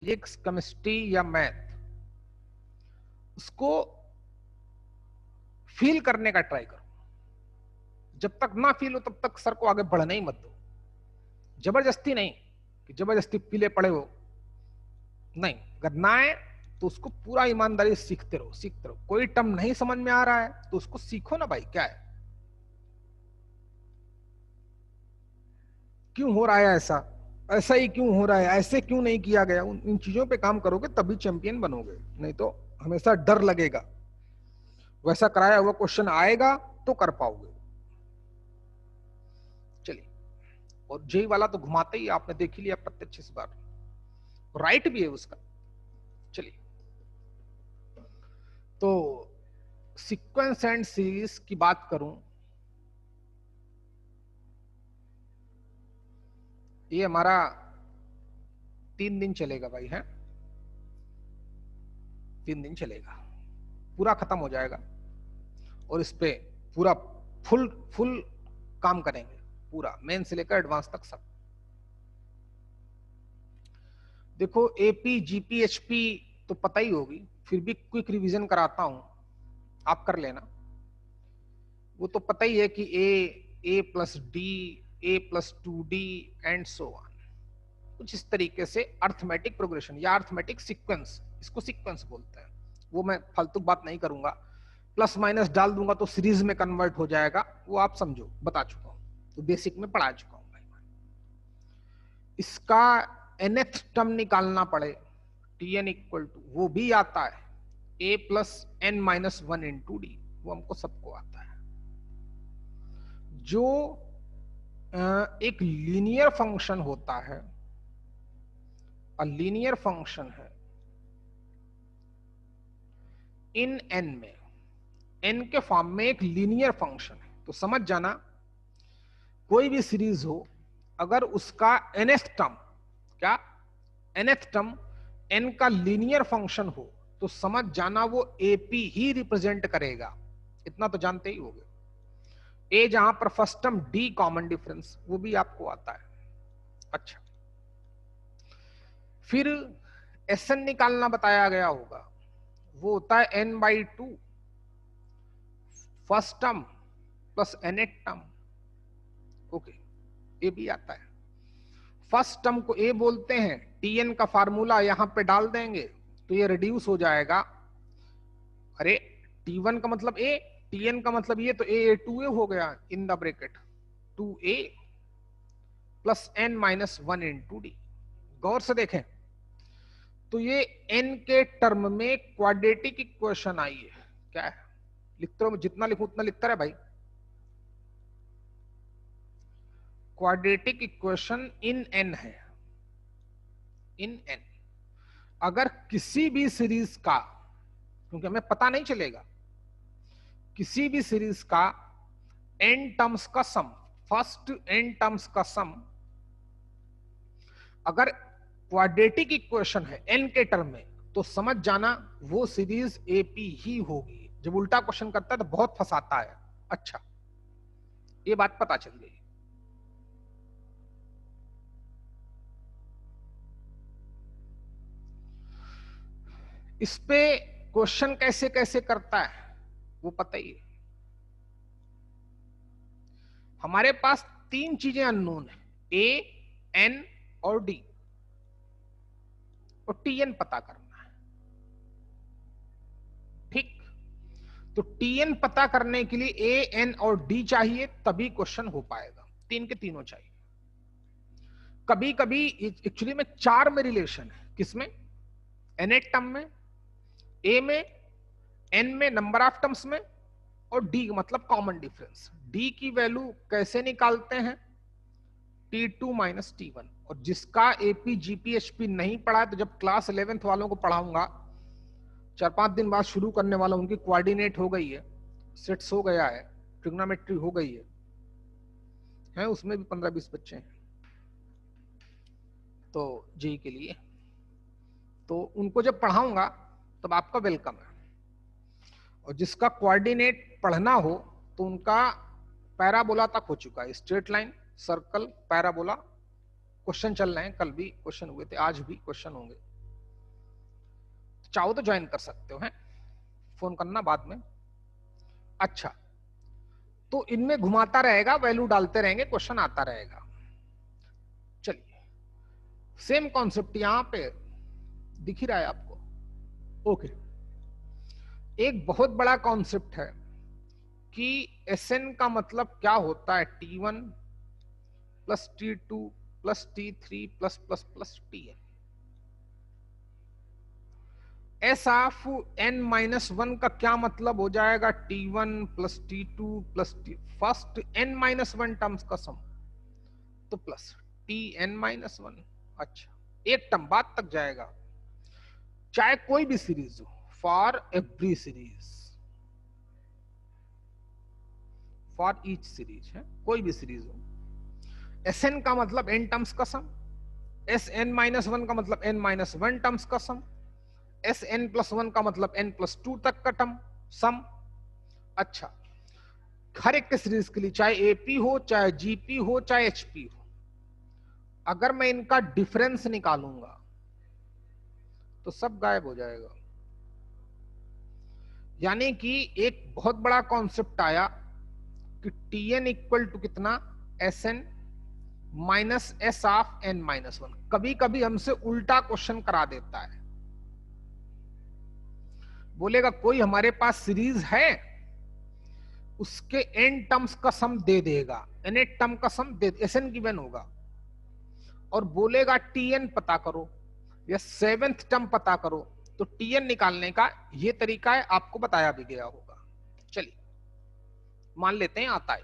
Physics, chemistry या math, उसको feel करने का ट्राई करो। जब तक ना फील हो तब तक सर को आगे बढ़ने ही मत दो। जबरदस्ती नहीं कि जबरदस्ती पीले पड़े हो, नहीं। अगर ना आए तो उसको पूरा ईमानदारी से सीखते रहो, सीखते रहो। कोई टर्म नहीं समझ में आ रहा है तो उसको सीखो ना भाई, क्या है, क्यों हो रहा है ऐसा, ऐसा ही क्यों हो रहा है, ऐसे क्यों नहीं किया गया। इन चीजों पे काम करोगे तभी चैंपियन बनोगे, नहीं तो हमेशा डर लगेगा। वैसा कराया हुआ क्वेश्चन आएगा तो कर पाओगे। चलिए, और जेई वाला तो घुमाते ही, आपने देख ही लिया प्रत्यक्ष इस बार, राइट भी है उसका। चलिए, तो सीक्वेंस एंड सीरीज की बात करूं, ये हमारा 3 दिन चलेगा भाई, है 3 दिन चलेगा, पूरा खत्म हो जाएगा। और इस पे पूरा फुल फुल काम करेंगे, पूरा मेन से लेकर एडवांस तक सब। देखो एपी जीपी एचपी तो पता ही होगी, फिर भी क्विक रिवीजन कराता हूं, आप कर लेना। वो तो पता ही है कि A plus D, A plus 2D and so on. कुछ इस तरीके से अर्थमेटिक प्रोग्रेशन या अर्थमेटिक सीक्वेंस, इसको सीक्वेंस बोलते हैं। वो मैं फालतू बात नहीं करूंगा, प्लस माइनस डाल दूंगा तो सीरीज में कन्वर्ट हो जाएगा, वो आप समझो, बता चुका हूं, तो बेसिक में पढ़ा चुका हूं भाई। इसका nth टर्म निकालना पड़े, tn इक्वल टू, वो भी आता है a plus n minus 1 into D, वो हमको सबको आता है। जो एक लीनियर फंक्शन होता है, लीनियर फंक्शन है इन n में, n के फॉर्म में एक लीनियर फंक्शन है, तो समझ जाना कोई भी सीरीज हो, अगर उसका nth टर्म, क्या nth टर्म n का लीनियर फंक्शन हो, तो समझ जाना वो एपी ही रिप्रेजेंट करेगा। इतना तो जानते ही होंगे। ए जहां पर first term D common difference, वो भी आपको आता है। अच्छा, फिर एसएन निकालना बताया गया होगा, वो होता है n/2 first term plus nth term. Okay, ये भी आता है। फर्स्ट टर्म को ए बोलते हैं, टीएन का फार्मूला यहां पे डाल देंगे तो ये रिड्यूस हो जाएगा। अरे T1 का मतलब ए, टीएन का मतलब ये, तो ए 2a हो गया in the bracket 2a plus n minus 1 into D. गौर से देखें तो ये n के टर्म में क्वाड्रेटिक इक्वेशन आई है। क्या है, लिखते रहो, जितना लिखूं उतना लिखता रहे भाई। क्वाड्रेटिक इक्वेशन इन n है, इन n। अगर किसी भी सीरीज का, क्योंकि हमें पता नहीं चलेगा, किसी भी सीरीज का n टर्म्स का सम, फर्स्ट n टर्म्स का सम अगर क्वाड्रेटिक इक्वेशन है n के टर्म में, तो समझ जाना वो सीरीज एपी ही होगी। जब उल्टा क्वेश्चन करता है तो बहुत फंसाता है। अच्छा, ये बात पता चल गई। इस पे क्वेश्चन कैसे कैसे करता है वो पता ही है। हमारे पास 3 चीजें अननोन है, ए, एन और डी, और टीएन पता करना है। ठीक, तो टीएन पता करने के लिए ए, एन और डी चाहिए, तभी क्वेश्चन हो पाएगा। 3 के तीनों चाहिए। कभी कभी एक्चुअली में 4 में रिलेशन है, किसमें, nth टर्म में, ए में, एन में नंबर ऑफ टर्म्स में, और डी मतलब कॉमन डिफरेंस। डी की वैल्यू कैसे निकालते हैं, T2 माइनस T1। और जिसका एपी जीपी एचपी नहीं पढ़ा है, तो जब क्लास 11th वालों को पढ़ाऊंगा, 4-5 दिन बाद शुरू करने वाला, उनकी कोऑर्डिनेट हो गई है, सेट्स हो गया है, ट्रिग्नोमेट्री हो गई है, उसमें भी 15-20 बच्चे हैं तो जेई के लिए, तो उनको जब पढ़ाऊंगा तब आपका वेलकम है। और जिसका कोऑर्डिनेट पढ़ना हो तो उनका पैराबोला तक हो चुका है, straight line, circle, parabola, question चल रहे हैं, कल भी क्वेश्चन हुए थे, आज भी क्वेश्चन होंगे। चाहो तो ज्वाइन कर सकते हो, हैं फोन करना बाद में। अच्छा, तो इनमें घुमाता रहेगा, वैल्यू डालते रहेंगे, क्वेश्चन आता रहेगा। चलिए, सेम कॉन्सेप्ट यहां पे दिख ही रहा है आपको। ओके, एक बहुत बड़ा कॉन्सेप्ट है कि Sn का मतलब क्या होता है, T1 plus T2 plus T3 plus plus plus Tn। S of n-1 का क्या मतलब हो जाएगा, T1 plus T2 plus T, first n-1 terms का सम, तो प्लस Tn-1। अच्छा, एक टर्म बाद तक जाएगा, चाहे कोई भी सीरीज हो, for every series, for each series है, कोई भी सीरीज हो। Sn का मतलब n टर्म्स का सम, Sn-1 का मतलब n-1 टर्म्स का सम, Sn+1 का मतलब n+2 तक का टर्म सम। अच्छा, हर एक के सीरीज के लिए, चाहे AP हो, चाहे GP हो, चाहे HP हो, अगर मैं इनका डिफरेंस निकालूंगा तो सब गायब हो जाएगा। यानी कि एक बहुत बड़ा कॉन्सेप्ट आया कि Tn इक्वल टू कितना, Sn minus S of n-1। कभी कभी हमसे उल्टा क्वेश्चन करा देता है, बोलेगा कोई हमारे पास सीरीज है, उसके n टर्म्स का सम दे देगा, n टर्म का सम दे, Sn गिवन होगा, और बोलेगा Tn पता करो या सेवेंथ टर्म पता करो, तो Tn निकालने का ये तरीका है, आपको बताया भी गया होगा। चलिए मान लेते हैं आता है,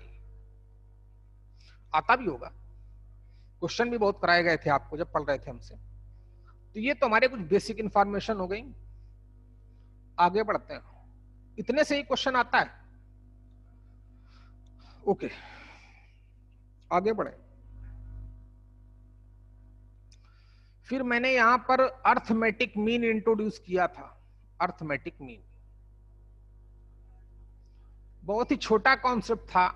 आता भी होगा, क्वेश्चन भी बहुत कराए गए थे आपको जब पढ़ रहे थे हमसे। तो ये तो हमारे कुछ बेसिक इंफॉर्मेशन हो गई, आगे बढ़ते हैं। इतने से ही क्वेश्चन आता है। ओके, आगे बढ़े। फिर मैंने यहां पर अर्थमेटिक मीन इंट्रोड्यूस किया था। अर्थमेटिक मीन बहुत ही छोटा कॉन्सेप्ट था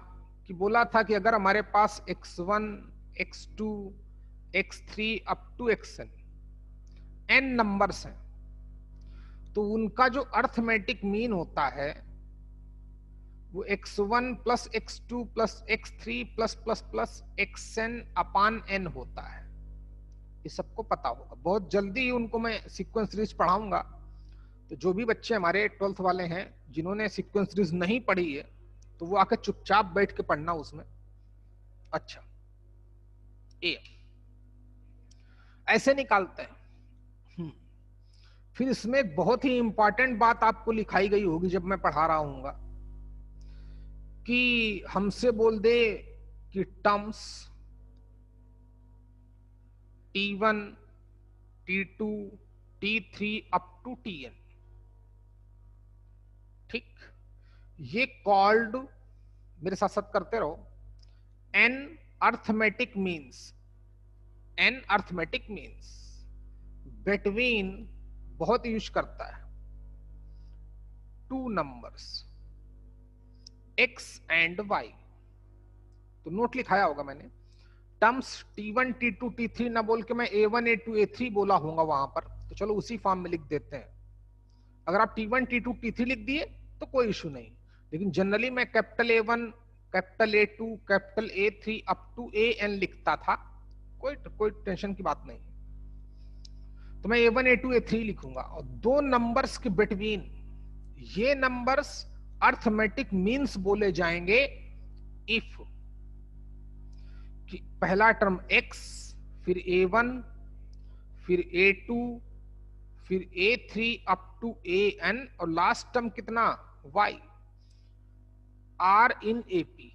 कि बोला था कि अगर हमारे पास x1 x2 x3 up to xn n numbers हैं, तो उनका जो अर्थमेटिक मीन होता है वो x1 plus x2 plus x3 plus plus plus xn अपान n होता है। ये सबको पता होगा, बहुत जल्दी ही उनको मैं सीक्वेंस सीरीज पढ़ाऊंगा। तो जो भी बच्चे हमारे 12th वाले हैं जिन्होंने सीक्वेंस सीरीज नहीं पढ़ी है, तो वो आके चुपचाप बैठ के पढ़ना उसमें। अच्छा, ए ऐसे निकालते हैं। फिर इसमें एक बहुत ही इंपॉर्टेंट बात आपको लिखाई गई होगी जब मैं पढ़ा रहा हूंगा, कि हमसे बोल दे कि terms T1 T2 T3 up to Tn, ठीक, ये कॉल्ड, मेरे साथ साथ करते रहो, n arithmetic means, n arithmetic means between, बहुत यूज करता है, two numbers x and y। तो नोट लिखाया होगा मैंने, टर्म्स T1 T2 T3 ना बोल के मैं A1 A2 A3 बोला होगा वहां पर, तो चलो उसी फॉर्म में लिख देते हैं। अगर आप T1 T2 T3 लिख दिए तो कोई इशू नहीं, लेकिन जनरली मैं capital A1 capital A2 capital A3 up to AN लिखता था, कोई टेंशन की बात नहीं। तो मैं A1 A2 A3 लिखूंगा, और दो नंबर्स के बिटवीन ये नंबर्स अर्थमेटिक मीन्स बोले जाएंगे इफ कि पहला टर्म x, फिर A1, फिर A2, फिर A3 अप टू AN, और लास्ट टर्म कितना y, आर इन AP।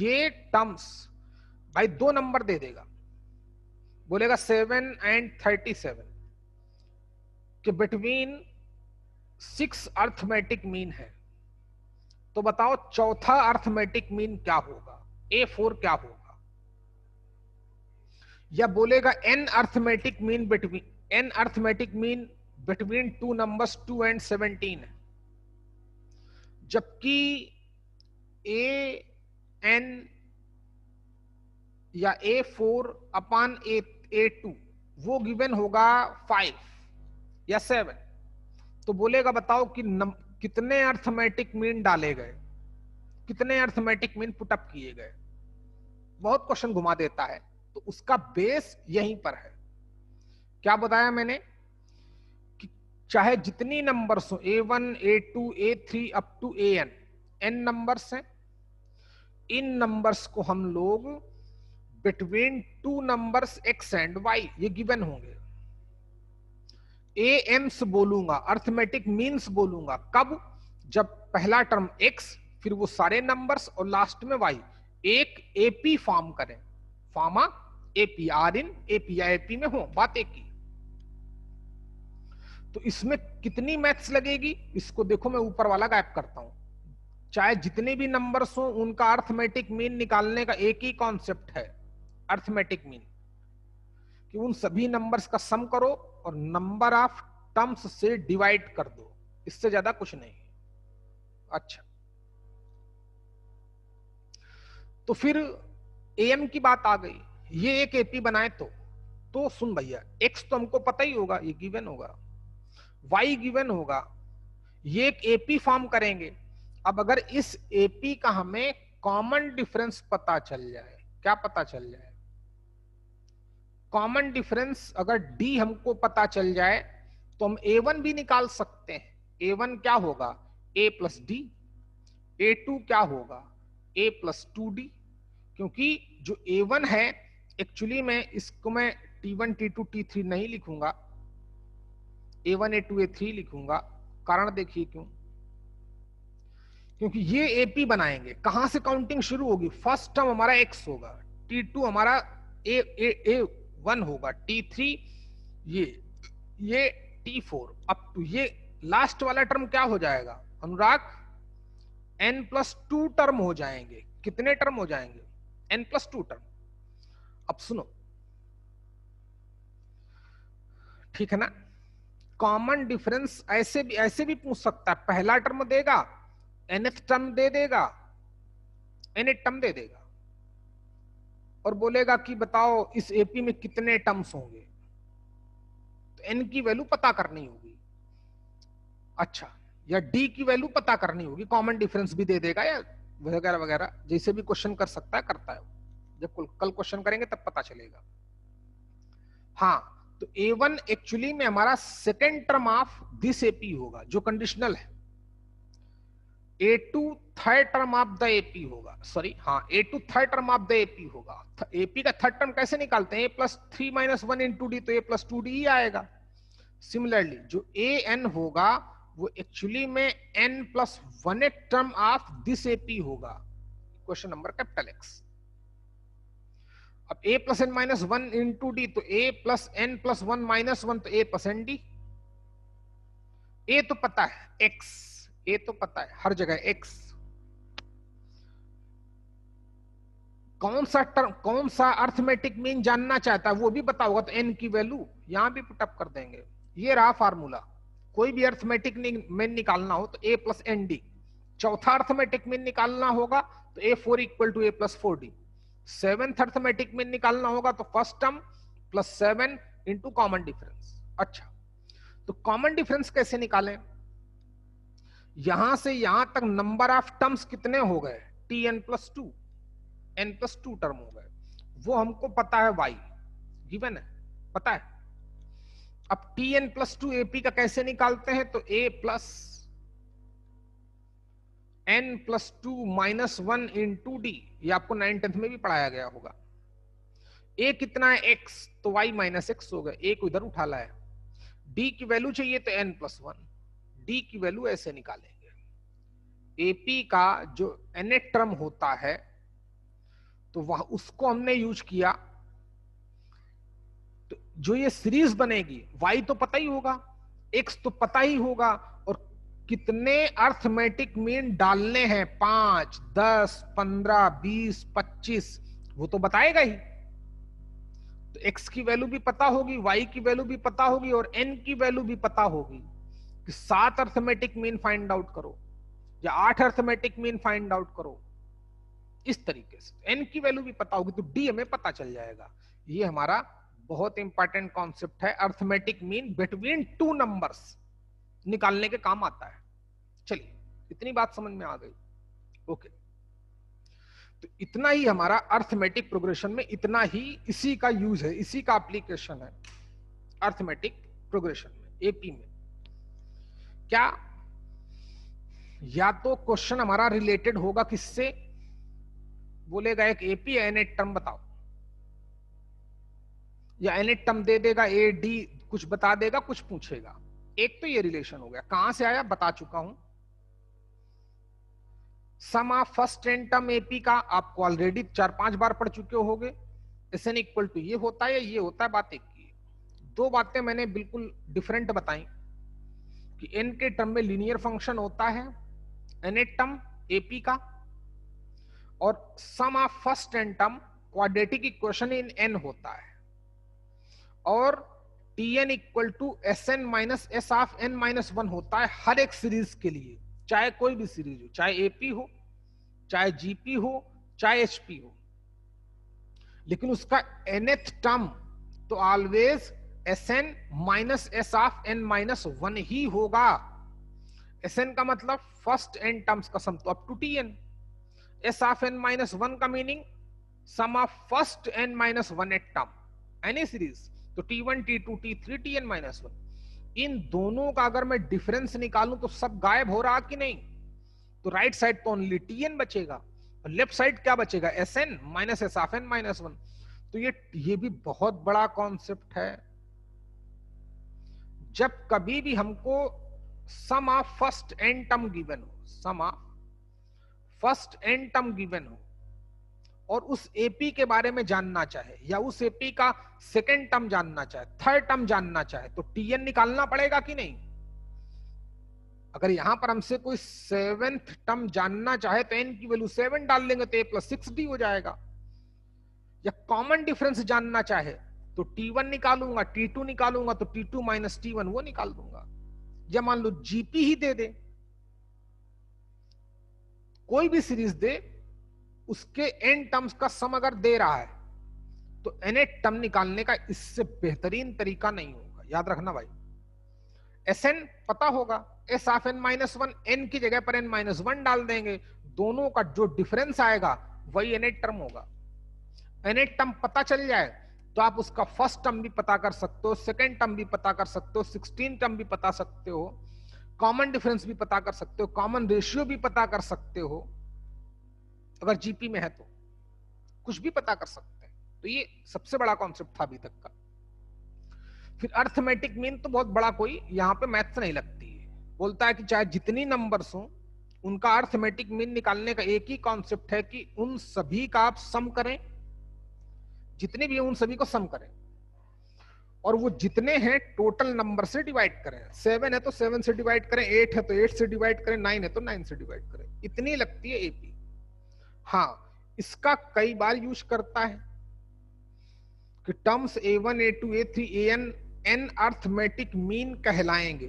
ये टर्म्स भाई दो नंबर दे देगा, बोलेगा 7 एंड 37 के बिटवीन 6 अर्थमेटिक मीन है, तो बताओ चौथा अर्थमेटिक मीन क्या होगा, A4 क्या होगा। या बोलेगा n arithmetic mean between, n arithmetic mean between two numbers 2 and 17 है, जबकि AN या A4 अपान A2 वो गिवन होगा 5। या 7, तो बोलेगा बताओ कि कितने अर्थमेटिक मीन डाले गए, कितने अर्थमेटिक मीन पुटअप किए गए। बहुत क्वेश्चन घुमा देता है, तो उसका बेस यहीं पर है। क्या बताया मैंने कि चाहे जितनी नंबर्स हो, A1 A2 A3 up to n numbers हैं, इन नंबर्स को हम लोग between two numbers x and y ये गिवन होंगे। AMs बोलूंगा, अर्थमेटिक मीन्स बोलूंगा कब, जब पहला टर्म x, फिर वो सारे नंबर्स और लास्ट में y एक AP फॉर्म करें, फॉर्मा AP, आर इन AP या AP में हो, बात एक की। तो इसमें कितनी मैथ्स लगेगी, इसको देखो मैं ऊपर वाला गायब करता हूं। चाहे जितने भी नंबर्स हो उनका अर्थमेटिक मीन निकालने का एक ही कॉन्सेप्ट है, अर्थमेटिक मीन, कि उन सभी नंबर्स का सम करो और नंबर ऑफ टर्म्स से डिवाइड कर दो, इससे ज्यादा कुछ नहीं। अच्छा, तो फिर AM की बात आ गई, ये एक AP बनाए तो सुन भैया, X तो हमको पता ही होगा, ये गिवन होगा, Y गिवन होगा, ये एक AP फॉर्म करेंगे। अब अगर इस AP का हमें कॉमन डिफरेंस पता चल जाए, क्या पता चल जाए, कॉमन डिफरेंस अगर D हमको पता चल जाए तो हम A1 भी निकाल सकते हैं। A1 क्या होगा, A प्लस D, A2 क्या होगा, A प्लस 2D, क्योंकि जो A1 है एक्चुअली में इसको मैं T1 T2 T3 नहीं लिखूंगा, A1 A2 A3 लिखूंगा। कारण देखिए क्यों, क्योंकि ये AP बनाएंगे, कहां से काउंटिंग शुरू होगी, फर्स्ट टर्म हमारा X होगा, T2 हमारा A1 होगा, T3 ये T4 अप टू ये लास्ट वाला टर्म क्या हो जाएगा अनुराग, N+2 टर्म हो जाएंगे। कितने टर्म हो जाएंगे, N+2 टर्म। अब सुनो, ठीक है ना, कॉमन डिफरेंस ऐसे भी पूछ सकता है, पहला टर्म देगा, nth टर्म दे देगा, nth टर्म दे देगा, और बोलेगा कि बताओ इस AP में कितने टर्म्स होंगे, तो n की वैल्यू पता करनी होगी। अच्छा, या D की वैल्यू पता करनी होगी, कॉमन डिफरेंस भी दे देगा या वगैरह वगैरह, जैसे भी क्वेश्चन कर सकता है, करता है। जब कल क्वेश्चन करेंगे तब पता चलेगा। हाँ, तो A1 एक्चुअली में हमारा second term of this AP होगा जो कंडीशनल है, A2 third term of the AP होगा, सॉरी हाँ, A2 third term of the AP होगा। AP का थर्ड टर्म कैसे निकालते हैं, A+3 - 1 into D, तो A+2D ही आएगा। सिमिलरली जो AN होगा वो एक्चुअली में N+1 term of this AP होगा, क्वेश्चन नंबर कैपिटल X। अब A + n - 1 into D, तो A + n+1 - 1, तो A + ND। A तो पता है X, A तो पता है हर जगह X। कौन सा अर्थमेटिक मीन जानना चाहता है वो भी बताओगा, तो N की वैल्यू यहां भी पुटअप कर देंगे। ये रहा फार्मूला, कोई भी अर्थमेटिक मीन निकालना हो तो A + ND। चौथा अर्थमेटिक मीन निकालना होगा तो A4 = A + 4D। Seventh arithmetic mean निकालना होगा तो first term +7 into common difference. अच्छा, तो कॉमन डिफरेंस कैसे निकालें, यहां से यहां तक नंबर ऑफ टर्म्स कितने हो गए, Tn+2, N+2 टर्म हो गए, वो हमको पता है, y गिवन है, पता है। अब Tn+2 AP का कैसे निकालते हैं, तो A + n+2 - 1 into D, ये आपको 9th में भी पढ़ाया गया होगा। A कितना है X, तो y - x होगा, A को इधर उठा लाया। D की वैल्यू चाहिए तो n+1, D की वैल्यू ऐसे निकालेंगे। AP का जो nth टर्म होता है तो वह उसको हमने यूज किया, तो जो ये सीरीज बनेगी, y तो पता ही होगा, x तो पता ही होगा, और कितने अर्थमेटिक मीन डालने हैं, 5, 10, 15, 20, 25, वो तो बताएगा ही। तो x की वैल्यू भी पता होगी, y की वैल्यू भी पता होगी, और n की वैल्यू भी पता होगी कि 7 अर्थमेटिक मीन फाइंड आउट करो या 8 अर्थमेटिक मीन फाइंड आउट करो, इस तरीके से n की वैल्यू भी पता होगी, तो D हमें पता चल जाएगा। ये हमारा बहुत इंपॉर्टेंट कॉन्सेप्ट है। Arithmetic mean between two numbers निकालने के काम आता है। चलिए, इतनी बात समझ में आ गई। ओके, तो इतना ही हमारा अर्थमेटिक प्रोग्रेशन में, इतना ही इसी का यूज है, इसी का एप्लीकेशन है अर्थमेटिक प्रोग्रेशन में, एपी में। क्या या तो क्वेश्चन हमारा रिलेटेड होगा किससे, बोलेगा एक एपी या एनएट टर्म बताओ, या एनएट टर्म दे देगा, ए डी कुछ बता देगा, कुछ पूछेगा। एक तो ये रिलेशन हो गया, कहां से आया बता चुका हूं। Sum of first N term AP का आपको ऑलरेडी 4-5 बार पढ़ चुके होगे। एसएन इक्वल टू ये होता है या ये होता है, बात एक की। दो बातें मैंने बिल्कुल डिफरेंट बताई कि एन के टर्म में लीनियर फंक्शन होता है, एनएट टर्म एपी का, और sum of first N term quadratic equation in N होता है, और TN equal to S N minus S of N minus one होता है हर एक सीरीज के लिए, चाहे कोई भी सीरीज हो, चाहे एपी हो, चाहे जीपी हो, चाहे एचपी हो। लेकिन उसका nth टर्म तो always S N minus S of N minus one ही होगा। एस एन का मतलब फर्स्ट एन टर्म्स का सम, तो up to T N. S of N minus one का meaning sum of first N minus one at term any series, तो टी1 टी2 टी3 टीएन माइनस वन। इन दोनों का अगर मैं डिफरेंस निकालूं तो सब गायब हो रहा कि नहीं, तो राइट साइड तो ओनली टीएन बचेगा, और लेफ्ट साइड क्या बचेगा, S N minus S of N minus one. तो ये भी बहुत बड़ा कॉन्सेप्ट है। जब कभी भी हमको sum of first N term given हो, sum of first N term given हो, और उस एपी के बारे में जानना चाहे, या उस एपी का सेकेंड टर्म जानना चाहे, थर्ड टर्म जानना चाहे, तो टीएन निकालना पड़ेगा कि नहीं। अगर यहां पर हमसे कोई सेवेंथ टर्म जानना चाहे तो एन की वैल्यू 7 डाल लेंगे तो ए प्लस 6d हो जाएगा। या कॉमन डिफरेंस जानना चाहे तो टी1 निकालूंगा, टी2 निकालूंगा, तो टी2 माइनस टी1 वो निकाल दूंगा। या मान लो जीपी ही दे दे, कोई भी सीरीज दे, उसके एन टर्म्स का सम अगर दे रहा है तो एनएट टर्म निकालने का इससे बेहतरीन तरीका नहीं होगा। याद रखना भाई, एस एन पता होगा, S of N minus one, N की जगह पर एन माइनस वन डाल देंगे, दोनों का जो डिफरेंस आएगा वही एनएट टर्म होगा। एनएट टर्म पता चल जाए तो आप उसका फर्स्ट टर्म भी पता कर सकते हो, सेकेंड टर्म भी पता कर सकते हो, 16 टर्म भी पता सकते हो, कॉमन डिफरेंस भी पता कर सकते हो, कॉमन रेशियो भी पता कर सकते हो, अगर जीपी में है तो कुछ भी पता कर सकते हैं। तो ये सबसे बड़ा कॉन्सेप्ट था अभी तक का। फिर अर्थमेटिक मीन तो बहुत बड़ा, कोई यहां पे मैथ्स नहीं लगती है, बोलता है कि चाहे जितनी नंबर्स हो उनका अर्थमेटिक मीन निकालने का एक ही कॉन्सेप्ट है कि उन सभी का आप सम करें, जितने भी उन सभी को सम करें, और वो जितने हैं टोटल नंबर से डिवाइड करें। 7 है तो 7 से डिवाइड करें, 8 है तो 8 से डिवाइड करें, 9 है तो 9 से डिवाइड करें। इतनी लगती है एपी। हाँ, इसका कई बार यूज करता है कि terms a1 a2 a3 an n arithmetic mean कहलाएंगे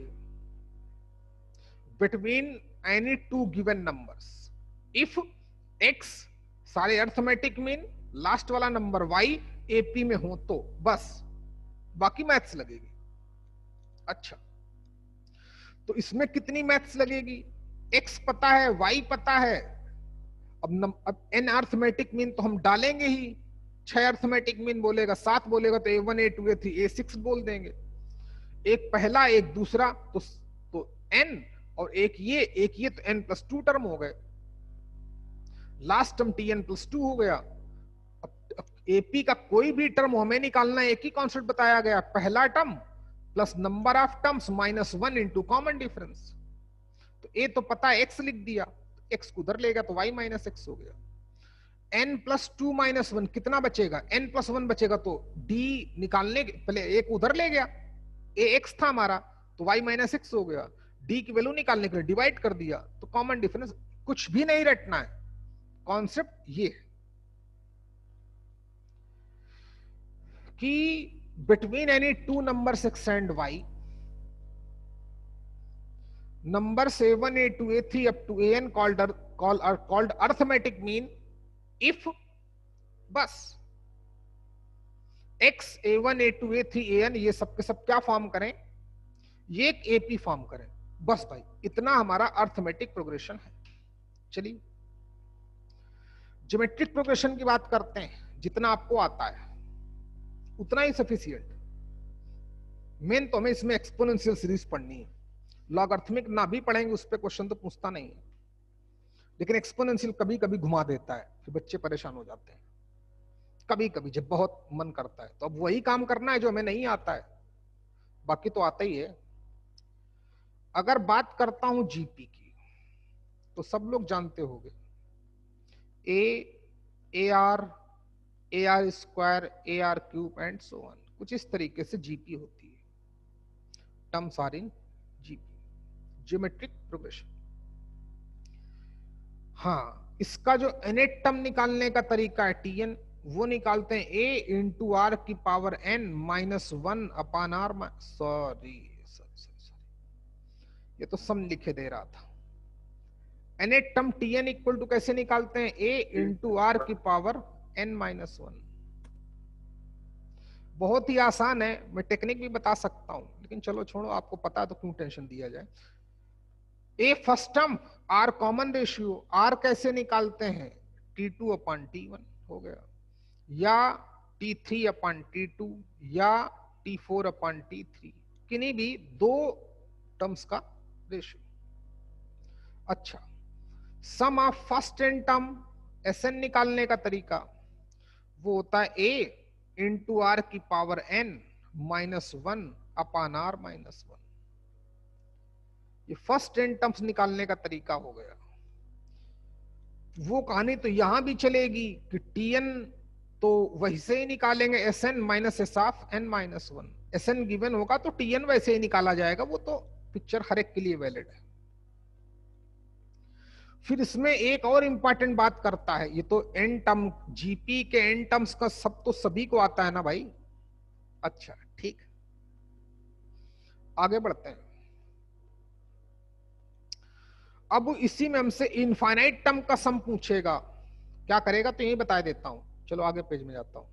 between any two given numbers if x सारे अर्थमेटिक मीन, लास्ट वाला नंबर y एपी में हो तो बस, बाकी मैथ्स लगेगी। अच्छा, तो इसमें कितनी मैथ्स लगेगी, x पता है, y पता है, अब n अर्थमेटिक मीन तो हम डालेंगे ही। 6 अर्थमेटिक मीन बोलेगा, 7 बोलेगा तो a1 a2 a3 a6 बोल देंगे। एक पहला एक दूसरा तो n, और एक ये तो n प्लस 2 टर्म हो गए, लास्ट टर्म tn प्लस 2 हो गया। अब एपी का कोई भी टर्म हमें निकालना, एक ही कॉन्सेप्ट बताया गया, पहला term plus number of terms minus 1 into common difference. तो ए तो पता है, x लिख दिया, x को उधर ले गया तो y माइनस x हो गया। n प्लस 2 माइनस 1 कितना बचेगा, n प्लस 1 बचेगा, तो d निकालने पहले एक उधर ले गया, a x था हमारा तो y माइनस x हो गया। d की वैल्यू निकालने के लिए डिवाइड कर दिया, तो कॉमन डिफरेंस, कुछ भी नहीं रटना है, कॉन्सेप्ट ये कि between any two numbers x and y, numbers a1 a2 a3 up to an are called arithmetic mean if बस x A1 A2 A3 AN ये सब के सब क्या फॉर्म करें, ये एक AP फॉर्म करें। बस भाई इतना हमारा अर्थमेटिक प्रोग्रेशन है। चलिए ज्योमेट्रिक प्रोग्रेशन की बात करते हैं। जितना आपको आता है उतना ही सफिशियंट। मेन तो हमें इसमें एक्सपोनेंशियल सीरीज पढ़नी है। लॉगरिथमिक ना भी पढ़ेंगे उस पर क्वेश्चन तो पूछता नहीं है, लेकिन एक्सपोनेंशियल कभी कभी घुमा देता है, फिर बच्चे परेशान हो जाते हैं कभी कभी जब बहुत मन करता है। तो अब वही काम करना है जो हमें नहीं आता है, बाकी तो आता ही है। अगर बात करता हूं जीपी की तो सब लोग जानते होंगे A R square AR cube and so on, कुछ इस तरीके से जीपी होती है। Terms are in GP, geometric progression. हाँ, इसका जो nth टर्म निकालने का तरीका है TN, वो निकालते हैं A इंटू आर की power N -1 upon R. Sorry, ये तो सम लिखे दे रहा था। nth term TN equal to कैसे निकालते हैं, A इंटू आर की पावर N -1। बहुत ही आसान है, मैं टेक्निक भी बता सकता हूं, लेकिन चलो छोड़ो, आपको पता है तो क्यों टेंशन दिया जाए। A first term R common ratio, R कैसे निकालते हैं, T2 अपॉन T1 हो गया, या T3 अपॉन T2 या T4 अपॉन T3, किन्हीं भी दो टर्म्स का रेशियो। अच्छा, sum of first and term SN निकालने का तरीका वो होता है A इंटू आर की पावर N -1 अपान R -1। ये फर्स्ट एंड टर्म्स निकालने का तरीका हो गया। वो कहानी तो यहां भी चलेगी कि TN तो वैसे से ही निकालेंगे, SN minus S of N -1। SN given होगा तो TN वैसे ही निकाला जाएगा, वो तो पिक्चर हर एक के लिए वैलिड है। फिर इसमें एक और इंपॉर्टेंट बात करता है, ये तो एन टर्म, जीपी के एन टर्म्स का सब तो सभी को आता है ना भाई। अच्छा ठीक, आगे बढ़ते हैं। अब इसी में हमसे इनफाइनाइट टर्म का सम पूछेगा, क्या करेगा तो यही बता देता हूं। चलो आगे पेज में जाता हूं।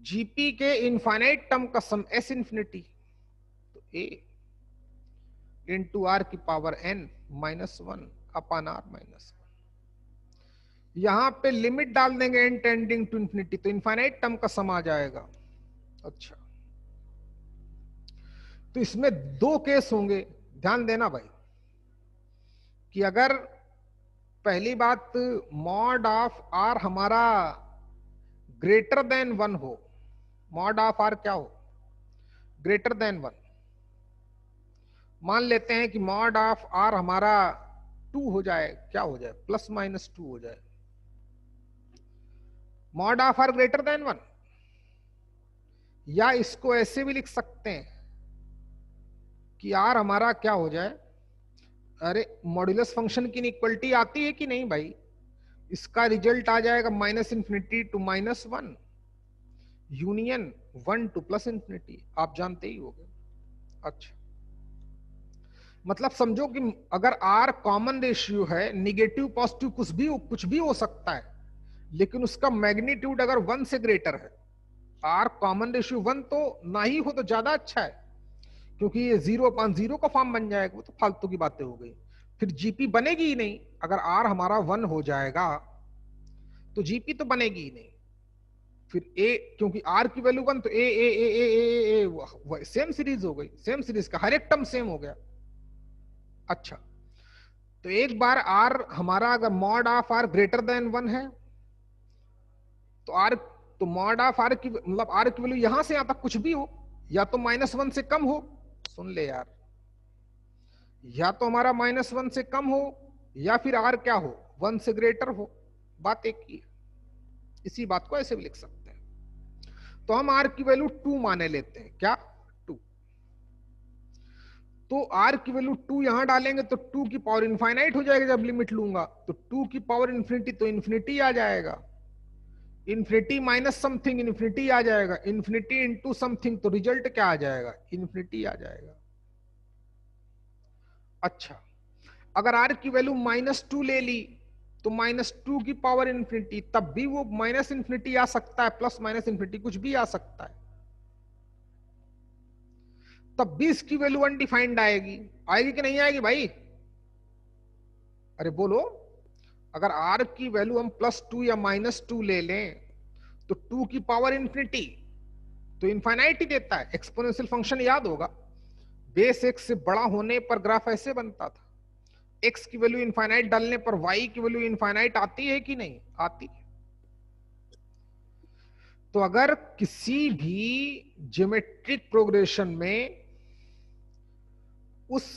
जीपी के इनफाइनाइट टर्म का सम S इंफिनिटी, तो A इंटू आर की पावर N -1 अपान R -1। यहां पे लिमिट डाल देंगे n टेंडिंग टू इंफिनिटी, तो इनफाइनाइट टर्म का सम आ जाएगा। अच्छा, तो इसमें दो केस होंगे, ध्यान देना भाई, कि अगर पहली बात मॉड ऑफ आर हमारा ग्रेटर देन 1 हो, मॉड ऑफ आर क्या हो, ग्रेटर देन 1। मान लेते हैं कि मॉड ऑफ आर हमारा 2 हो जाए, क्या हो जाए, ±2 हो जाए। Mod of R greater than 1, या इसको ऐसे भी लिख सकते हैं कि आर हमारा क्या हो जाए, अरे मॉड्यूलस फंक्शन की इक्वलिटी आती है कि नहीं भाई, इसका रिजल्ट आ जाएगा -∞ टू -1 यूनियन 1 टू +∞, आप जानते ही होंगे। अच्छा, मतलब समझो कि अगर आर कॉमन रेशियो है, निगेटिव पॉजिटिव कुछ भी हो सकता है, लेकिन उसका मैग्नीट्यूड अगर 1 से ग्रेटर है, आर कॉमन रेशियो 1 तो ना ही हो तो ज्यादा अच्छा है, क्योंकि ये 0/0 का फॉर्म बन जाएगा, वो तो फालतू की बातें हो गई, फिर जीपी बनेगी ही नहीं। अगर आर हमारा 1 हो जाएगा तो जीपी तो बनेगी ही नहीं। फिर ए, क्योंकि आर की वैल्यू 1, तो ए सेम सीरीज हो गई, सेम सीरीज का हर एक टर्म सेम हो गया। अच्छा, तो एक बार आर हमारा अगर mod of R greater than 1 है, तो आर, तो मॉड ऑफ आर की मतलब आर की वैल्यू यहां से यहां तक कुछ भी हो, या तो -1 से कम हो, सुन ले यार, या तो हमारा -1 से कम हो, या फिर आर क्या हो, 1 से ग्रेटर हो। बात एक ही है, इसी बात को ऐसे भी लिख सकते हैं। तो हम आर की वैल्यू 2 माने लेते हैं, क्या 2, तो आर की वैल्यू 2 यहां डालेंगे तो 2 की पावर इनफाइनाइट हो जाएगा, जब लिमिट लूंगा तो 2 की पावर इन्फिनिटी, तो इन्फिनिटी आ जाएगा, इन्फिनिटी माइनस समथिंग इन्फिनिटी आ जाएगा, इन्फिनिटी इंटू समथिंग, तो रिजल्ट क्या आ जाएगा, इन्फिनिटी आ जाएगा। अच्छा, अगर आर की वैल्यू -2 ले ली तो -2 की पावर इन्फिनिटी, तब भी वो माइनस इन्फिनिटी आ सकता है, प्लस माइनस इन्फिनिटी कुछ भी आ सकता है, तब भी इसकी वैल्यू अनडिफाइंड आएगी। आएगी कि नहीं आएगी भाई? अरे बोलो। अगर r की वैल्यू हम +2 या -2 ले लें तो 2 की पावर इन्फिनिटी तो इनफाइनाइट ही देता है। एक्सपोनेंशियल फंक्शन याद होगा, बेस x से बड़ा होने पर ग्राफ ऐसे बनता था। x की वैल्यू इनफाइनाइट डालने पर y की वैल्यू इनफाइनाइट आती है कि नहीं आती? तो अगर किसी भी ज्योमेट्रिक प्रोग्रेशन में उस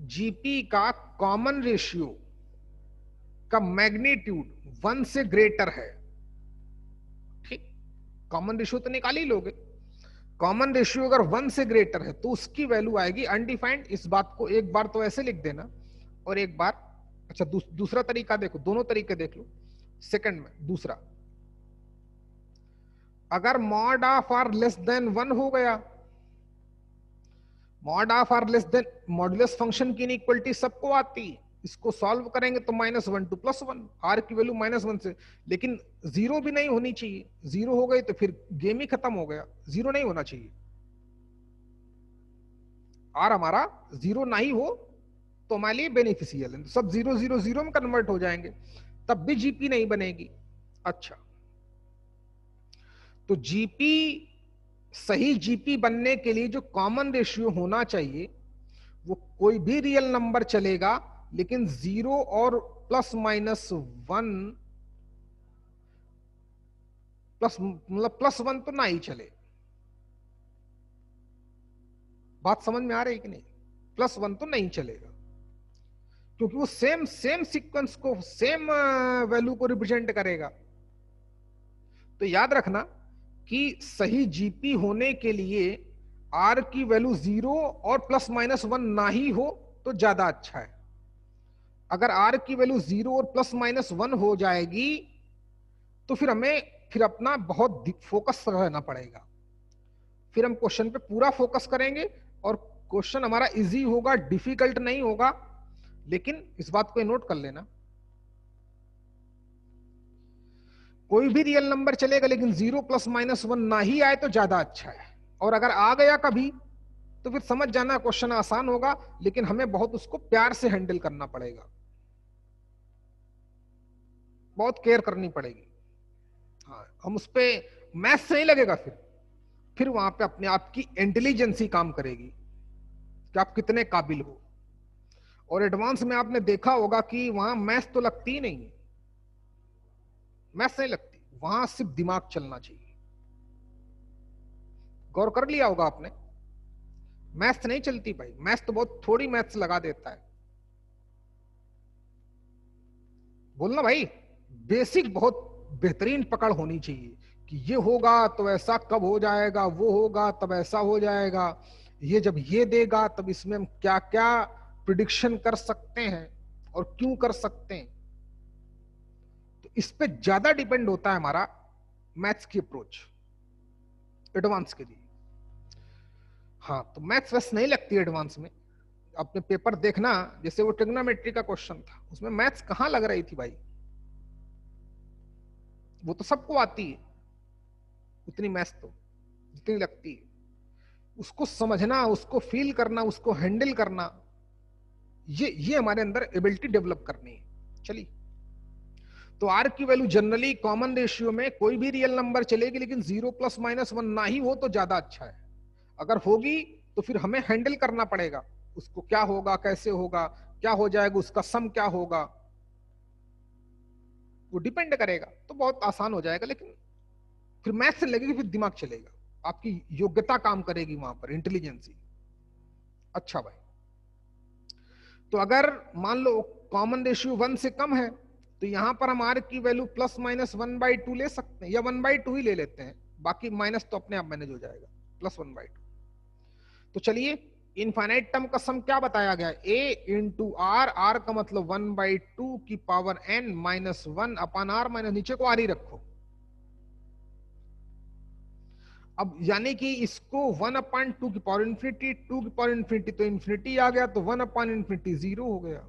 जीपी का कॉमन रेशियो का मैग्नीट्यूड 1 से ग्रेटर है, ठीक, कॉमन रेशियो तो निकाल ही लोगे, कॉमन रेशियो अगर 1 से ग्रेटर है तो उसकी वैल्यू आएगी अनडिफाइंड। इस बात को एक बार तो ऐसे लिख देना और एक बार, अच्छा दूसरा तरीका देखो, दोनों तरीके देख लो। सेकंड में दूसरा, अगर mod of R less than 1 हो गया, mod of R less than, modulus function की इनइक्वालिटी सबको आती, इसको सॉल्व करेंगे तो -1 to +1, आर की वैल्यू -1 से, लेकिन जीरो भी नहीं होनी चाहिए, जीरो हो गई तो फिर गेम ही खत्म हो गया, जीरो नहीं होना चाहिए। आर हमारा जीरो नहीं हो तो हमारे लिए बेनिफिशियल है, सब 0 0 0 में कन्वर्ट हो जाएंगे, तब भी जीपी नहीं बनेगी। अच्छा, तो जीपी, सही जीपी बनने के लिए जो कॉमन रेशियो होना चाहिए वो कोई भी रियल नंबर चलेगा, लेकिन 0 और +-1 प्लस मतलब +1 तो ना ही चले। बात समझ में आ रही है कि नहीं? +1 तो नहीं चलेगा, क्योंकि वो सेम सीक्वेंस को, सेम वैल्यू को रिप्रेजेंट करेगा। तो याद रखना कि सही जीपी होने के लिए आर की वैल्यू 0 और +-1 ना ही हो तो ज्यादा अच्छा है। अगर आर की वैल्यू 0 और +-1 हो जाएगी तो फिर हमें फिर अपना बहुत फोकस रहना पड़ेगा, फिर हम क्वेश्चन पे पूरा फोकस करेंगे और क्वेश्चन हमारा इजी होगा, डिफिकल्ट नहीं होगा। लेकिन इस बात को नोट कर लेना, कोई भी रियल नंबर चलेगा लेकिन 0 +-1 ना ही आए तो ज्यादा अच्छा है, और अगर आ गया कभी तो फिर समझ जाना क्वेश्चन आसान होगा, लेकिन हमें बहुत उसको प्यार से हैंडल करना पड़ेगा, बहुत केयर करनी पड़ेगी। हाँ, हम उस पर मैथ्स नहीं लगेगा, फिर वहां पे अपने आप की इंटेलिजेंस ही काम करेगी कि आप कितने काबिल हो। और एडवांस में आपने देखा होगा कि वहां मैथ्स तो लगती ही नहीं है, मैथ्स नहीं लगती, वहां सिर्फ दिमाग चलना चाहिए। गौर कर लिया होगा आपने, मैथ्स नहीं चलती भाई, मैथ्स तो बहुत थोड़ी मैथ्स लगा देता है। बोलना भाई, बेसिक बहुत बेहतरीन पकड़ होनी चाहिए कि ये होगा तो ऐसा कब हो जाएगा, वो होगा तब ऐसा हो जाएगा, ये जब ये देगा तब इसमें हम क्या क्या प्रिडिक्शन कर सकते हैं और क्यों कर सकते हैं। तो इस पे ज्यादा डिपेंड होता है हमारा मैथ्स की अप्रोच एडवांस के लिए। हाँ, तो मैथ्स वैसे नहीं लगती एडवांस में, अपने पेपर देखना, जैसे वो ट्रिग्नोमेट्री का क्वेश्चन था उसमें मैथ्स कहां लग रही थी भाई, वो तो सबको आती है उतनी मैथ्स तो जितनी लगती है, उसको समझना, उसको फील करना, उसको हैंडल करना, ये हमारे अंदर एबिलिटी डेवलप करनी है। चलिए, तो आर की वैल्यू जनरली कॉमन रेशियो में कोई भी रियल नंबर चलेगी, लेकिन 0 +-1 ना ही हो तो ज्यादा अच्छा है। अगर होगी तो फिर हमें हैंडल करना पड़ेगा, उसको क्या होगा, कैसे होगा, क्या हो जाएगा, उसका सम क्या होगा, वो डिपेंड करेगा। तो बहुत आसान हो जाएगा, लेकिन फिर मैथ से लगेगी, फिर दिमाग चलेगा, आपकी योग्यता काम करेगी वहां पर, इंटेलिजेंसी। अच्छा भाई, तो अगर मान लो कॉमन रेशियो 1 से कम है तो यहां पर हम आर की वैल्यू +-1/2 ले सकते हैं, या 1/2 ही ले लेते हैं, बाकी माइनस तो अपने आप मैनेज हो जाएगा, +1/2। तो चलिए, इनफाइनाइट टर्म का सम क्या बताया गया, a इंटू आर, आर का मतलब 1/2 की power n -1 upon r, minus नीचे को r ही रखो। अब यानी कि इसको 1/2 की पावर इन्फिनिटी, 2 की पावर इन्फिनिटी तो इन्फिनिटी आ गया, तो 1/∞ 0 हो गया।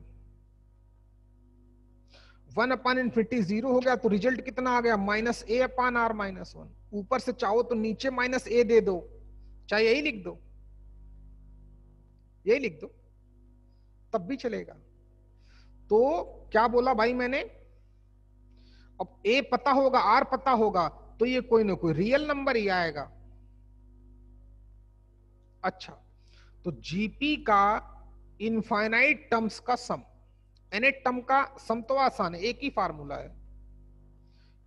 1 अपान इन्फिनिटी 0 हो गया, तो रिजल्ट कितना आ गया, minus A upon R minus 1। ऊपर से चाहो तो नीचे माइनस ए दे दो, चाहे यही लिख दो, यही लिख दो, तब भी चलेगा। तो क्या बोला भाई मैंने, अब ए पता होगा, आर पता होगा, तो ये कोई ना कोई रियल नंबर ही आएगा। अच्छा, तो जीपी का इनफाइनाइट टर्म्स का सम, nth टर्म का सम तो आसान है, एक ही फार्मूला है,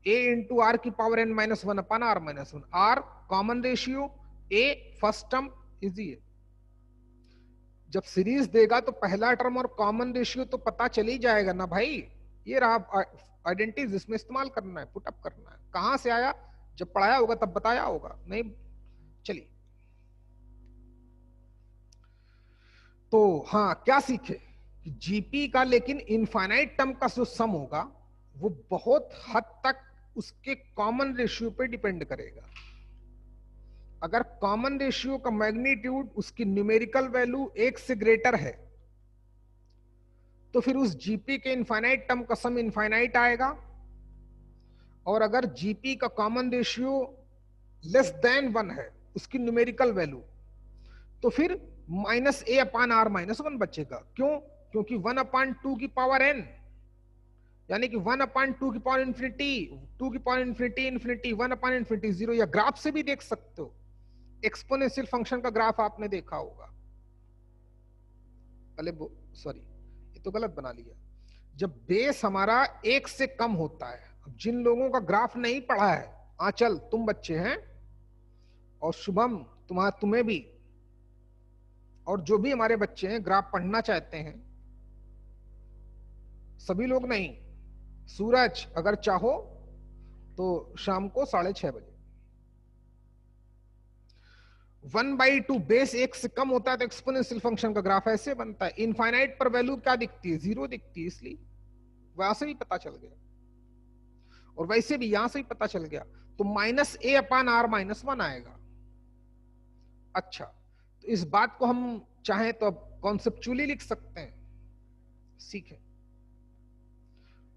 a इंटू आर की power n minus 1 upon R minus 1, R common ratio, a first term, easy है। जब सीरीज देगा तो पहला टर्म और कॉमन रेशियो तो पता चल ही जाएगा ना भाई। ये रहा आइडेंटिटी, जिसमें इस्तेमाल करना है, पुटअप करना है। कहां से आया, जब पढ़ाया होगा तब बताया होगा, नहीं। चलिए, तो हाँ, क्या सीखे कि जीपी का लेकिन इनफाइनाइट टर्म का जो सम होगा वो बहुत हद तक उसके कॉमन रेशियो पे डिपेंड करेगा। अगर कॉमन रेशियो का मैग्नीट्यूड उसकी न्यूमेरिकल वैल्यू 1 से ग्रेटर है तो फिर उस जीपी के इनफाइनाइट टर्म का सम इनफाइनाइट आएगा। और अगर जीपी का कॉमन रेशियो लेस देन 1 है, उसकी न्यूमेरिकल वैल्यू, तो फिर minus A upon R minus 1 बचेगा। क्यों, क्योंकि 1 अपान 2 की पावर n, यानी कि 1 अपान 2 की पावर इन्फिनिटी, 2 की पावर इन्फिनिटी इन्फिनिटी, 1 अपान इन्फिनिटी 0। या ग्राफ से भी देख सकते हो, एक्सपोनेंशियल फंक्शन का ग्राफ आपने देखा होगा। अरे सॉरी, ये तो गलत बना लिया। जब बेस हमारा 1 से कम होता है, अब जिन लोगों का ग्राफ नहीं पढ़ा है, आंचल तुम बच्चे हैं, और शुभम तुम्हें भी, और जो भी हमारे बच्चे हैं ग्राफ पढ़ना चाहते हैं, सभी लोग नहीं, सूरज अगर चाहो तो शाम को 6:30 बजे, 1/2 बेस 1 से कम होता है तो एक्सपोनेंशियल फंक्शन का ग्राफ ऐसे बनता है। इनफाइनाइट पर वैल्यू क्या दिखती है, 0 दिखती है, इसलिए वहां से भी पता चल गया, और वैसे भी यहां से भी पता चल गया, तो minus A upon R minus 1 आएगा। अच्छा, तो इस बात को हम चाहें तो अब कॉन्सेप्चुअली लिख सकते हैं, सीखें।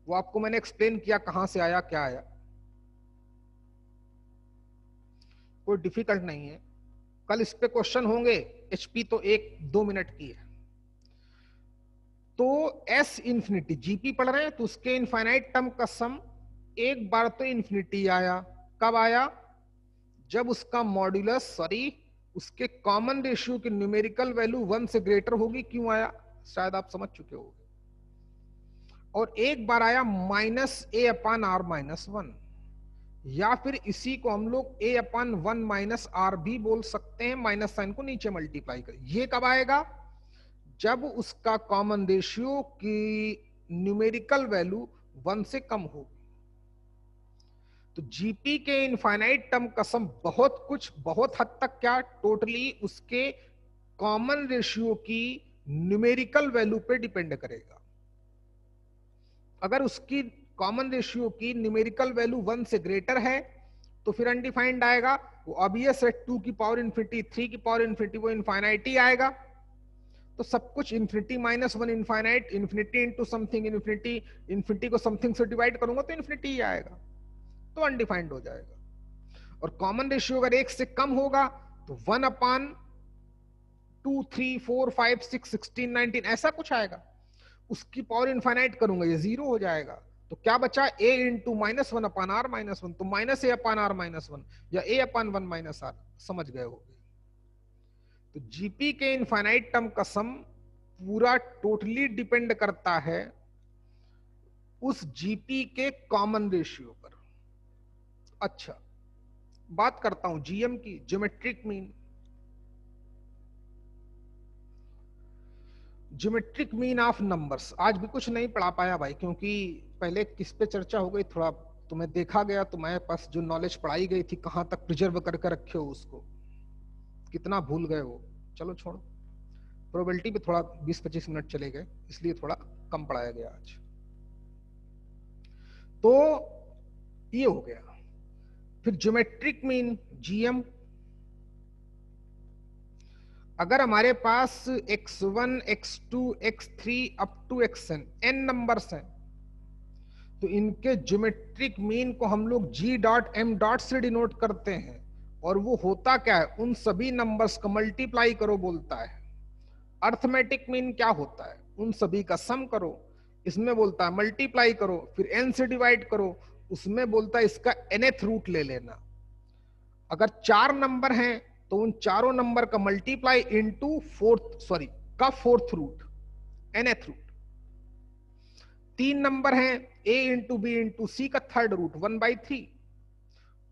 वो आपको मैंने एक्सप्लेन किया कहां से आया, क्या आया, कोई डिफिकल्ट नहीं है। कल इस पे क्वेश्चन होंगे, एचपी तो 1-2 मिनट की है। तो एस इंफिनिटी, जीपी पढ़ रहे हैं, तो उसके इनफाइनाइट टर्म का सम एक बार तो इंफिनिटी आया। कब आया, जब उसका मॉड्यूलस, सॉरी, उसके कॉमन रेशियो की न्यूमेरिकल वैल्यू 1 से ग्रेटर होगी। क्यों आया, शायद आप समझ चुके होंगे। और एक बार आया minus A upon R minus 1, या फिर इसी को हम लोग ए अपान 1 माइनस आर भी बोल सकते हैं, माइनस साइन को नीचे मल्टीप्लाई कर। ये कब आएगा, जब उसका कॉमन रेशियो की न्यूमेरिकल वैल्यू 1 से कम हो। तो जीपी के इनफाइनाइट टर्म का सम बहुत कुछ, बहुत हद तक क्या, टोटली उसके कॉमन रेशियो की न्यूमेरिकल वैल्यू पे डिपेंड करेगा। अगर उसकी कॉमन रेशियो की न्यूमेरिकल वैल्यू 1 से ग्रेटर है तो फिर अनडिफाइंड आएगा। वो ऑब्वियस है, 2 की पावर इन्फिनिटी, 3 की पावर इन्फिनिटी, वो इनफाइनाइट ही आएगा। तो सब कुछ infinity minus 1 infinite, infinity into something infinity, infinity को समथिंग से डिवाइड करूंगा तो इन्फिनिटी ही आएगा, तो अनडिफाइंड हो जाएगा। और कॉमन रेशियो अगर 1 से कम होगा तो 1 अपान 2, 3, 4, 5, 6, 16, 19 ऐसा कुछ आएगा। उसकी पावर इनफाइनाइट करूंगा, ये 0 हो जाएगा। तो क्या बचा, a into minus 1 upon R minus 1, तो minus A upon R minus 1 या a अपान 1 माइनस आर, समझ गए होंगे। तो जीपी के इनफाइनाइट टर्म का सम पूरा टोटली डिपेंड करता है उस जीपी के कॉमन रेशियो पर। अच्छा, बात करता हूं जीएम की, geometric mean. Geometric mean of numbers आज भी कुछ नहीं पढ़ा पाया भाई, क्योंकि पहले किस पे चर्चा हो गई, थोड़ा तुम्हें देखा गया, तुम्हारे पास जो नॉलेज पढ़ाई गई थी कहां तक प्रिजर्व करके रखे हो उसको, कितना भूल गए हो। चलो छोड़ो, प्रोबेबिलिटी पे थोड़ा 20-25 मिनट चले गए, इसलिए थोड़ा कम पढ़ाया गया आज। तो ये हो गया। फिर ज्योमेट्रिक मीन, जीएम, अगर हमारे पास x1, x2, x3 up to xn n numbers हैं, तो इनके ज्योमेट्रिक मीन को हम लोग जी डॉट एम डॉट से डिनोट करते हैं, और वो होता क्या है, उन सभी नंबर्स का मल्टीप्लाई करो बोलता है। अर्थमेटिक मीन क्या होता है, उन सभी का सम करो, इसमें बोलता है मल्टीप्लाई करो, फिर एन से डिवाइड करो, उसमें बोलता है इसका nth रूट ले लेना। अगर 4 नंबर हैं तो उन चारों नंबर का multiply into fourth root, nth root. 3 number हैं, a into B into C का थर्ड रूट 1/3।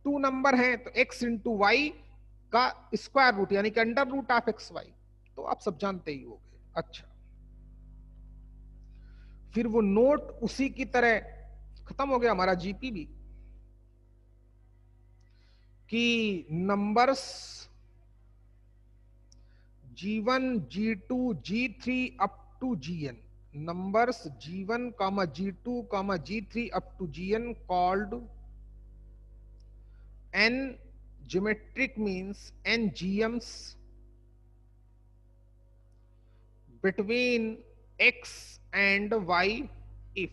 2 नंबर हैं तो x इंटू वाई का स्क्वायर रूट यानी कि under root of X Y, तो आप सब जानते ही हो गए। अच्छा, फिर वो नोट उसी की तरह खत्म हो गया हमारा जीपी भी, कि numbers G1 G2 G3 up to Gn, numbers G1 G2 G3 up to Gn called n geometric means n GMs between x and y if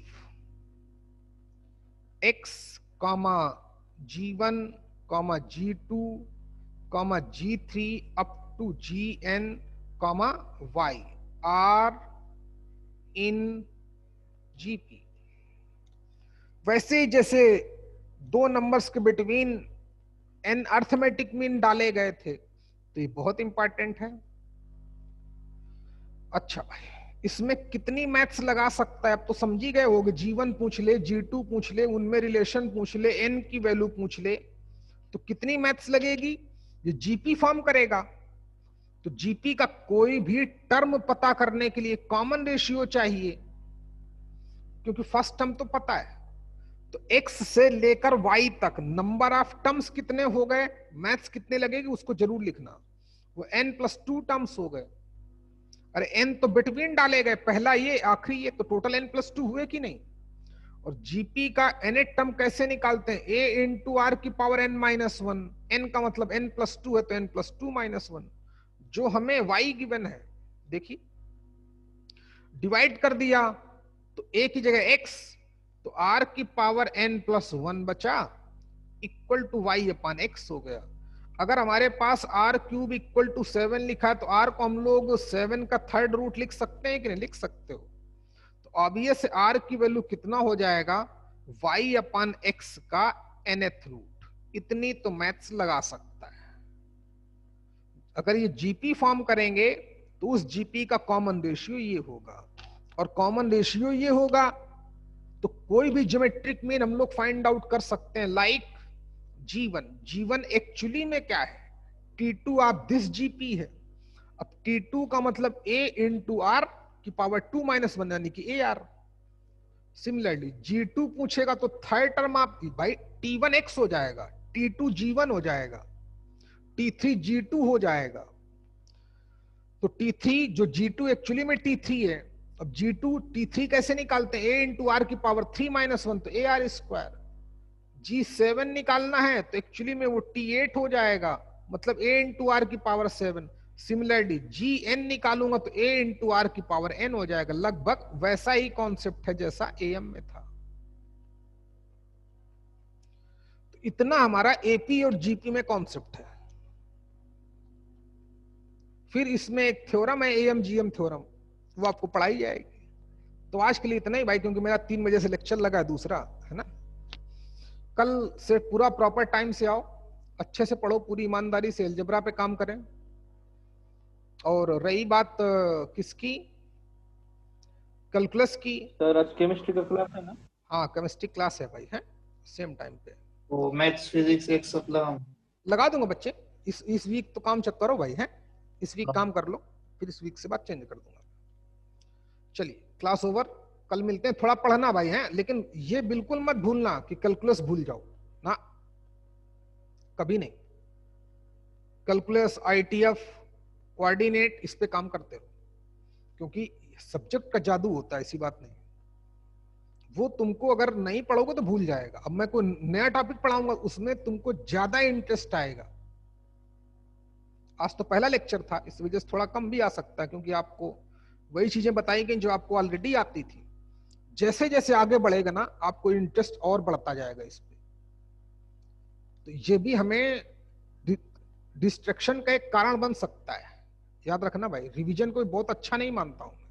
x G1 G2 G3 up to Gn y are in GP। वैसे जैसे दो numbers के between N arithmetic mean डाले गए थे, तो ये बहुत इंपॉर्टेंट है। अच्छा भाई, इसमें कितनी मैथ्स लगा सकता है, अब तो समझ ही गए होगे। G1 पूछ ले, G2 पूछ ले, उनमें रिलेशन पूछ ले, n की वैल्यू पूछ ले, तो कितनी मैथ्स लगेगी। ये जीपी फॉर्म करेगा, तो जीपी का कोई भी टर्म पता करने के लिए कॉमन रेशियो चाहिए, क्योंकि फर्स्ट टर्म तो पता है। तो x से लेकर y तक नंबर ऑफ टर्म्स कितने हो गए, मैथ्स कितने लगेगी उसको जरूर लिखना। वो n+2 टर्म्स हो गए। अरे n तो बिटवीन डाले गए, पहला ये आखिरी ये, तो टोटल n+2 हुए कि नहीं। और जीपी का nth टर्म कैसे निकालते हैं, a इंटू आर की पावर n-1, n का मतलब n+2 है तो n+2-1, जो हमें y गिवन है। देखिए डिवाइड कर दिया तो a की जगह x, तो r की पावर n+1 बचा, equal to y upon x हो गया। अगर हमारे पास r³ इक्वल टू 7 लिखा है, तो r को हम लोग 7 का थर्ड रूट लिख सकते हैं कि नहीं, लिख सकते हो। तो ऑब्वियस r की वैल्यू कितना हो जाएगा, y अपान x का nth रूट। इतनी तो मैथ्स लगा सकता है। अगर ये जीपी फॉर्म करेंगे तो उस जीपी का कॉमन रेशियो ये होगा, और कॉमन रेशियो ये होगा तो कोई भी ज्योमेट्रिक मीन हम लोग फाइंड आउट कर सकते हैं। लाइक G1 एक्चुअली में क्या है, T2 ऑफ दिस जीपी है। अब T2 का मतलब a इंटू आर की पावर 2-1 यानी कि AR। सिमिलरली G2 पूछेगा तो थर्ड टर्म आप भाई T1x हो जाएगा, T2 G1 हो जाएगा, T3 G2 हो जाएगा। तो T3 जो G2 एक्चुअली में T3 है, अब G2 T3 कैसे निकालते हैं, a इंटू आर की पावर 3-1 तो AR²। G7 निकालना है तो एक्चुअली में वो T8 हो जाएगा, मतलब a इंटू आर की पावर 7। सिमिलरली Gn निकालूंगा तो a इंटू आर की पावर n हो जाएगा। लगभग वैसा ही कॉन्सेप्ट है जैसा AM में था। तो इतना हमारा AP और GP में कॉन्सेप्ट है। फिर इसमें एक थ्योरम है AM-GM थ्योरम, वो आपको पढ़ाई जाएगी। तो आज के लिए इतना ही भाई, क्योंकि मेरा 3 बजे से लेक्चर लगा है दूसरा, है ना। कल से पूरा प्रॉपर टाइम से आओ, अच्छे से पढ़ो, पूरी ईमानदारी से अलजेब्रा पे काम करें। और रही बात किसकी, कैलकुलस की। सर आज केमिस्ट्री का क्लास है ना? हाँ केमिस्ट्री क्लास है भाई, है सेम टाइम पे। वो मैथ्स फिजिक्स एक सब लगा दूंगा बच्चे, इस वीक तो काम चेक करो भाई, है इस वीक काम कर लो, फिर इस वीक से बाद चेंज कर दूंगा। चलिए क्लास ओवर, कल मिलते हैं। थोड़ा पढ़ना भाई है, लेकिन ये बिल्कुल मत भूलना कि कैलकुलस भूल जाओ ना, कभी नहीं। कैलकुलस, ITF, कोऑर्डिनेट, इस पे काम करते रहो, क्योंकि सब्जेक्ट का जादू होता है, ऐसी बात नहीं। वो तुमको अगर नहीं पढ़ोगे तो भूल जाएगा। अब मैं कोई नया टॉपिक पढ़ाऊंगा, उसमें तुमको ज्यादा इंटरेस्ट आएगा। आज तो पहला लेक्चर था, इस वजह से थोड़ा कम भी आ सकता है, क्योंकि आपको वही चीजें बताई गई जो आपको ऑलरेडी आती थी। जैसे जैसे आगे बढ़ेगा ना आपको इंटरेस्ट और बढ़ता जाएगा इस पे। तो ये भी हमें डिस्ट्रैक्शन का एक कारण बन सकता है। याद रखना भाई, रिवीजन कोई बहुत अच्छा नहीं मानता हूं मैं,